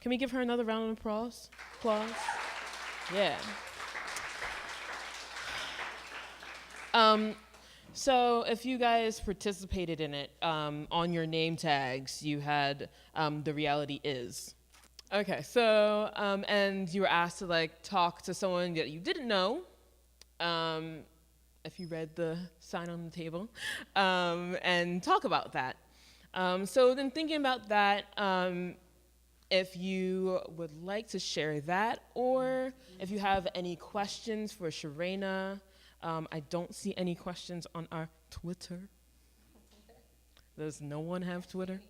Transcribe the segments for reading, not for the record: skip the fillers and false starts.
Can we give her another round of applause? Applause. Yeah. Um, so if you guys participated in it, on your name tags, you had the reality is. Okay, so, and you were asked to like talk to someone that you didn't know, um, if you read the sign on the table, and talk about that. So then thinking about that, if you would like to share that, or if you have any questions for Sharayna, I don't see any questions on our Twitter. Does no one have Twitter?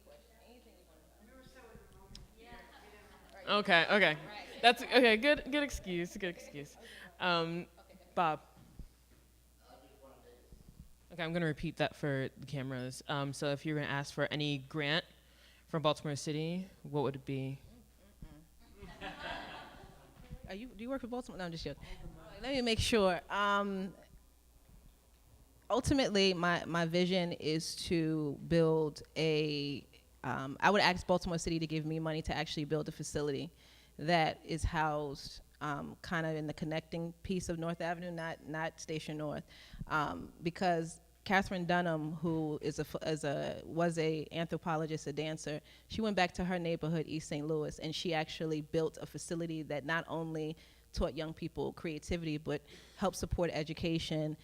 Okay. That's okay. Good excuse. Good excuse. Um, Bob. Okay, I'm gonna repeat that for the cameras. So if you're gonna ask for any grant from Baltimore City, what would it be? Do you work for Baltimore? No, I'm just joking. Let me make sure. Ultimately, my vision is to build I would ask Baltimore City to give me money to actually build a facility that is housed kind of in the connecting piece of North Avenue, not Station North, because Catherine Dunham, who was a anthropologist, a dancer, she went back to her neighborhood, East St. Louis, and she actually built a facility that not only taught young people creativity, but helped support education,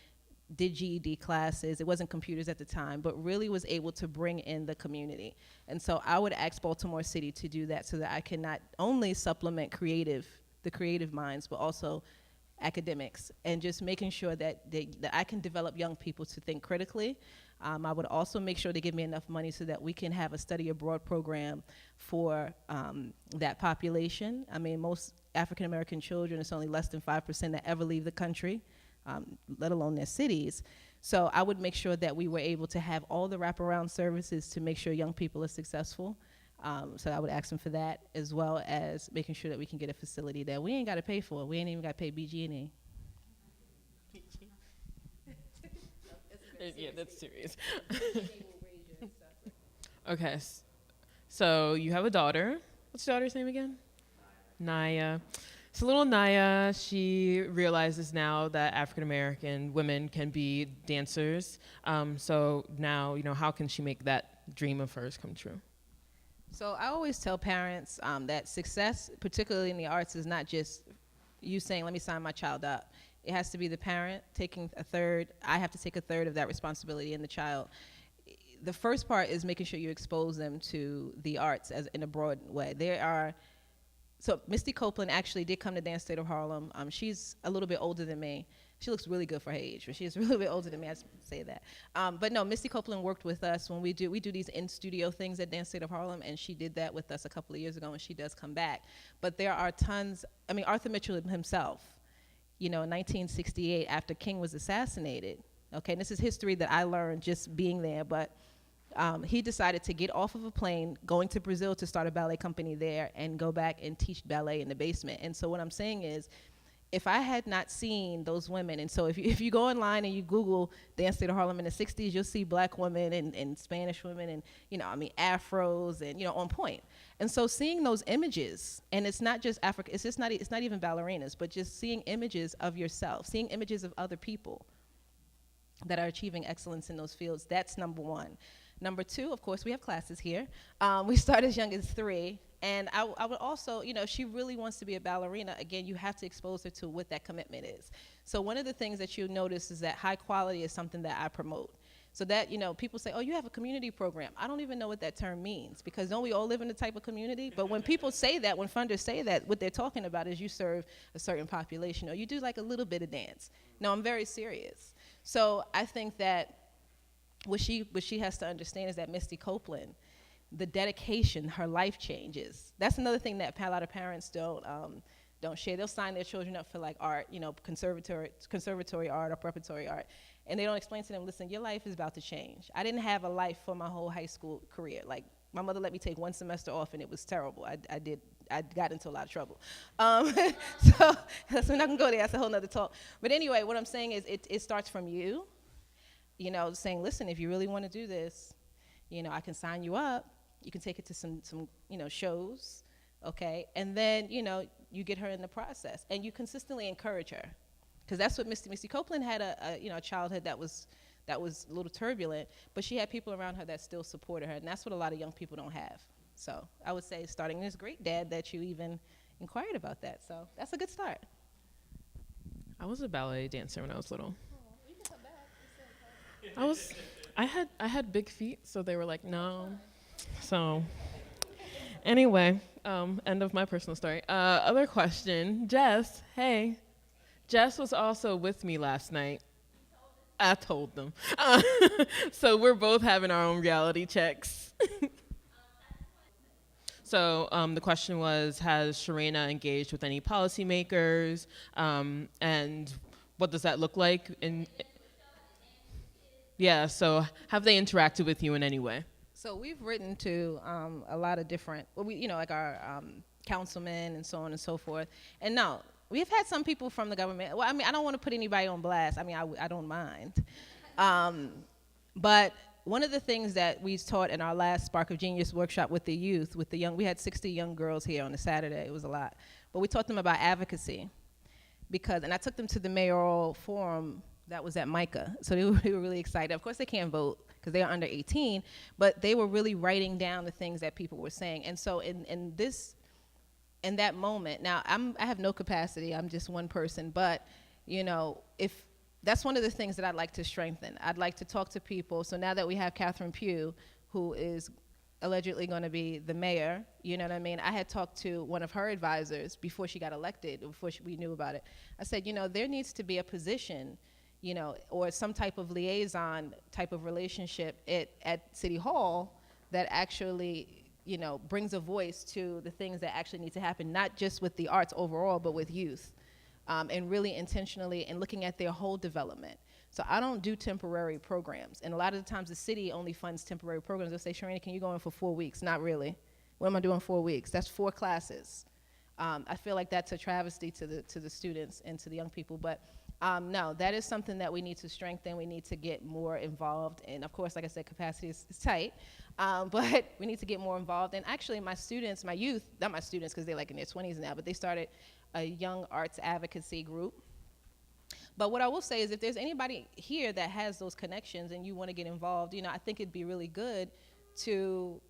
did GED classes. It wasn't computers at the time, but really was able to bring in the community. And so I would ask Baltimore City to do that so that I can not only supplement the creative minds, but also academics, and just making sure that I can develop young people to think critically. I would also make sure they give me enough money so that we can have a study abroad program for that population. I mean, most African American children, it's only less than 5% that ever leave the country, let alone their cities. So I would make sure that we were able to have all the wraparound services to make sure young people are successful. So I would ask them for that, as well as making sure that we can get a facility that we ain't got to pay for. We ain't even got to pay BG&E. Yeah, that's serious. Okay, so you have a daughter. What's your daughter's name again? Naya. So little Naya, she realizes now that African American women can be dancers. So now, how can she make that dream of hers come true? So I always tell parents that success, particularly in the arts, is not just you saying, let me sign my child up. It has to be the parent taking a third. I have to take a third of that responsibility in the child. The first part is making sure you expose them to the arts as in a broad way. So Misty Copeland actually did come to Dance State of Harlem. She's a little bit older than me. She looks really good for her age, but she's a little bit older than me, I say that. But no, Misty Copeland worked with us when we do these in-studio things at Dance State of Harlem, and she did that with us a couple of years ago, and she does come back. But there are tons, Arthur Mitchell himself, in 1968, after King was assassinated, okay, and this is history that I learned just being there, but he decided to get off of a plane, going to Brazil to start a ballet company there, and go back and teach ballet in the basement. And so what I'm saying is, if I had not seen those women, and so if you go online and you Google Dance State of Harlem in the 60s, you'll see black women and Spanish women and, afros and, on point. And so seeing those images, and it's not just Africa, it's not even ballerinas, but just seeing images of yourself, seeing images of other people that are achieving excellence in those fields, that's number one. Number two, of course, we have classes here. We start as young as 3. And I would also, if she really wants to be a ballerina, again, you have to expose her to what that commitment is. So one of the things that you'll notice is that high quality is something that I promote. So that, people say, oh, you have a community program. I don't even know what that term means, because don't we all live in a type of community? But when people say that, when funders say that, what they're talking about is you serve a certain population, or you do like a little bit of dance. No, I'm very serious. So I think that what she has to understand is that Misty Copeland, the dedication, her life changes. That's another thing that a lot of parents don't share. They'll sign their children up for like art, conservatory art or preparatory art, and they don't explain to them, listen, your life is about to change. I didn't have a life for my whole high school career. Like, my mother let me take 1 semester off, and it was terrible. I got into a lot of trouble. So we're not gonna go there. That's a whole nother talk. But anyway, what I'm saying is it starts from you, saying, listen, if you really want to do this, I can sign you up. You can take it to some shows. okay? And then, you get her in the process, and you consistently encourage her, because that's what Misty Copeland had a childhood that was a little turbulent, but she had people around her that still supported her, and that's what a lot of young people don't have. So I would say starting this great, Dad, that you even inquired about that. So that's a good start. I was a ballet dancer when I was little. I was, I had big feet, so they were like, no. So, anyway, end of my personal story. Other question, Jess. Hey, Jess was also with me last night. I told them. So we're both having our own reality checks. So the question was, has Sharayna engaged with any policymakers, and what does that look like? Yeah, so have they interacted with you in any way? So we've written to a lot of different, like our councilmen and so on and so forth. And no, we've had some people from the government. Well, I mean, I don't want to put anybody on blast. I mean, I don't mind. But one of the things that we taught in our last Spark of Genius workshop with the youth, with the young, we had 60 young girls here on a Saturday. It was a lot. But we taught them about advocacy. And I took them to the mayoral forum that was at MICA. So they were really excited. Of course, they can't vote because they are under 18, but they were really writing down the things that people were saying. And so in that moment, now I have no capacity. I'm just one person. But, if that's one of the things that I'd like to strengthen. I'd like to talk to people. So now that we have Catherine Pugh, who is allegedly going to be the mayor, you know what I mean? I had talked to one of her advisors before she got elected, before we knew about it. I said, there needs to be a position, or some type of liaison type of relationship at City Hall that actually, brings a voice to the things that actually need to happen, not just with the arts overall, but with youth. And really intentionally and looking at their whole development. So I don't do temporary programs. And a lot of the times the city only funds temporary programs. They'll say, Sharayna, can you go in for 4 weeks? Not really. What am I doing 4 weeks? That's 4 classes. I feel like that's a travesty to the students and to the young people. But no, that is something that we need to strengthen. We need to get more involved. And of course, like I said, capacity is tight. But we need to get more involved. And actually my youth, not my students because they're like in their 20s now, but they started a young arts advocacy group. But what I will say is if there's anybody here that has those connections and you want to get involved, I think it'd be really good to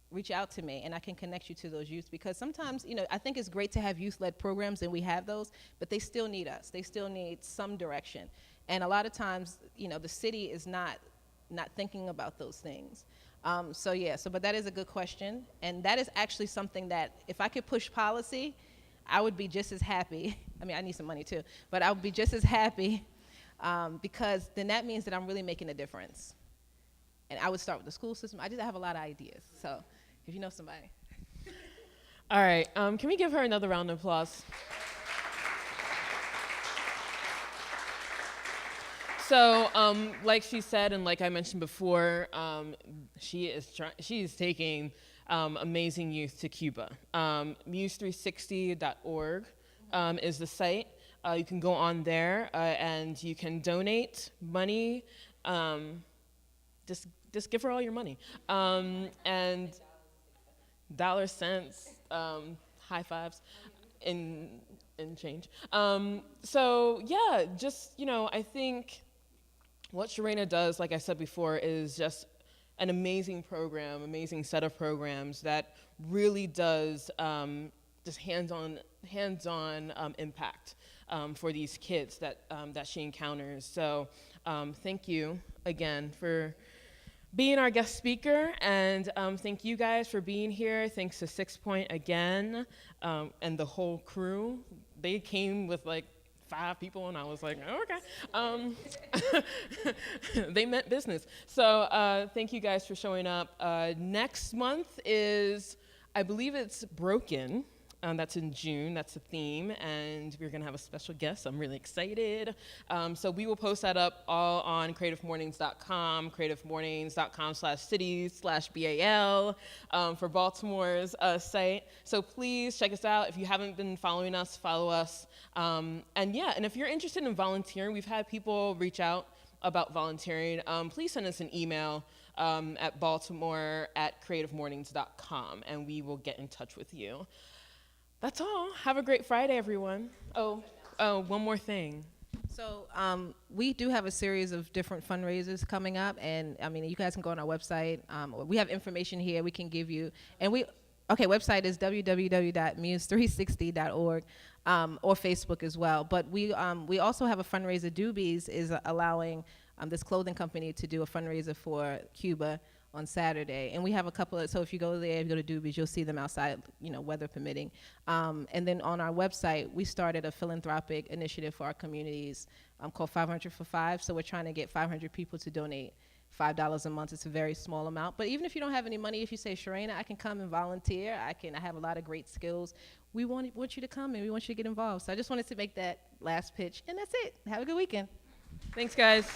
reach out to me and I can connect you to those youth, because sometimes, I think it's great to have youth-led programs and we have those, but they still need us. They still need some direction. And a lot of times, the city is not thinking about those things. But that is a good question. And that is actually something that if I could push policy, I would be just as happy. I mean, I need some money too, but I would be just as happy because then that means that I'm really making a difference. And I would start with the school system. I just have a lot of ideas. So if you know somebody. All right, can we give her another round of applause? So, like she said, and like I mentioned before, she is taking amazing youth to Cuba. Muse360.org is the site. You can go on there and you can donate money. Just give her all your money. And dollar cents, high fives, in change. So yeah, just I think what Sharayna does, like I said before, is just an amazing program, amazing set of programs that really does just hands-on impact for these kids that she encounters. So thank you again for being our guest speaker, and thank you guys for being here. Thanks to 6 Point again, and the whole crew. They came with like 5 people, and I was like, oh, okay. They meant business. So thank you guys for showing up. Next month is, I believe it's Broken. That's in June. That's a theme, and we're going to have a special guest. I'm really excited. So we will post that up all on CreativeMornings.com, CreativeMornings.com/cities/BAL for Baltimore's site. So please check us out. If you haven't been following us, follow us. And if you're interested in volunteering, we've had people reach out about volunteering. Please send us an email. at baltimore@creativemornings.com, and we will get in touch with you. That's all. Have a great Friday, everyone. Oh, one more thing. So we do have a series of different fundraisers coming up, and I mean, you guys can go on our website. We have information here we can give you, and website is www.muse360.org, or Facebook as well. But we also have a fundraiser. Doobies is allowing this clothing company to do a fundraiser for Cuba on Saturday, and we have a couple of, so if you go there, if you go to Doobies, you'll see them outside, weather permitting. And then on our website, we started a philanthropic initiative for our communities called 500 for 5. So we're trying to get 500 people to donate $5 a month. It's a very small amount, but even if you don't have any money, if you say, Sharayna, I can come and volunteer, I have a lot of great skills, we want you to come and we want you to get involved. So I just wanted to make that last pitch, and that's it. Have a good weekend. Thanks, guys.